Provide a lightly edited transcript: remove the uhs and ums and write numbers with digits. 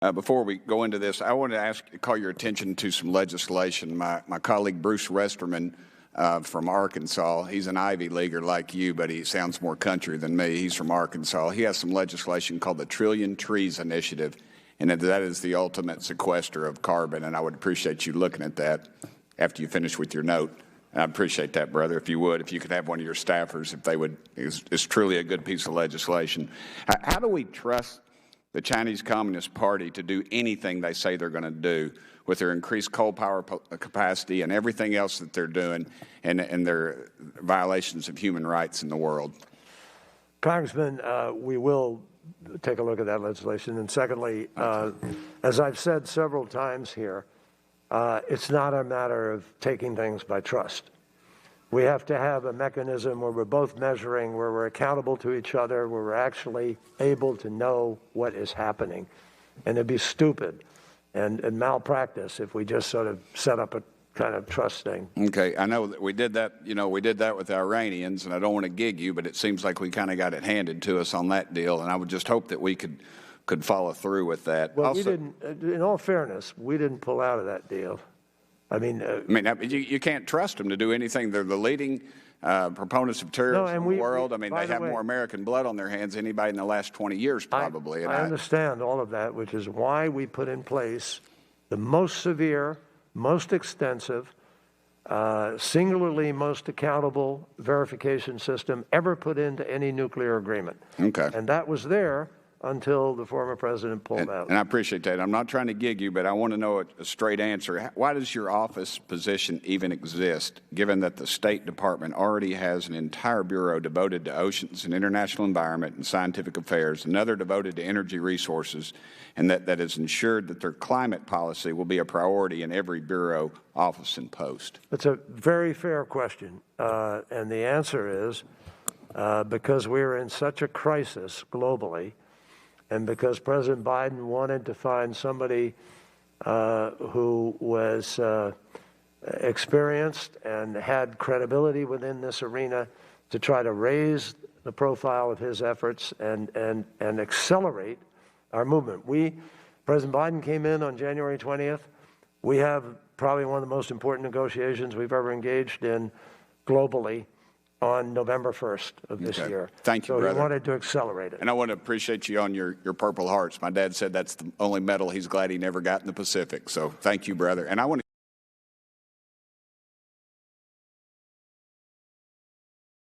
Before we go into this, I want to call your attention to some legislation. My colleague Bruce Resterman from Arkansas, he's an Ivy Leaguer like you, but he sounds more country than me. He's from Arkansas. He has some legislation called the Trillion Trees Initiative, and that is the ultimate sequester of carbon, and I would appreciate you looking at that after you finish with your note. I appreciate that, brother, if you could have one of your staffers, if they would. It's truly a good piece of legislation. How do we trust the Chinese Communist Party to do anything they say they're going to do with their increased coal power capacity and everything else that they're doing and their violations of human rights in the world? Congressman, we will take a look at that legislation. And secondly, as I've said several times here, it's not a matter of taking things by trust. We have to have a mechanism where we're both measuring, where we're accountable to each other, where we're actually able to know what is happening. And it'd be stupid and malpractice if we just sort of set up a kind of trust thing. Okay, I know that we did that, we did that with the Iranians, and I don't want to gig you, but it seems like we kind of got it handed to us on that deal, and I would just hope that we could follow through with that. Well, also, we didn't, in all fairness, we didn't pull out of that deal. I mean, you can't trust them to do anything. They're the leading proponents of terrorism in the world. I mean, they have more American blood on their hands than anybody in the last 20 years, probably. I understand all of that, which is why we put in place the most severe, most extensive, singularly most accountable verification system ever put into any nuclear agreement. Okay. And that was there until the former president pulled out. And I appreciate that. I'm not trying to gig you, but I want to know a straight answer. Why does your office position even exist, given that the State Department already has an entire bureau devoted to oceans and international environment and scientific affairs, another devoted to energy resources, and that has ensured that their climate policy will be a priority in every bureau, office, and post? It's a very fair question, and the answer is because we're in such a crisis globally, and because President Biden wanted to find somebody who was experienced and had credibility within this arena to try to raise the profile of his efforts and accelerate our movement. President Biden came in on January 20th. We have probably one of the most important negotiations we've ever engaged in globally on November 1st of this year. Thank you, brother. So he wanted to accelerate it. And I want to appreciate you on your Purple Hearts. My dad said that's the only medal he's glad he never got in the Pacific. So thank you, brother. And I want to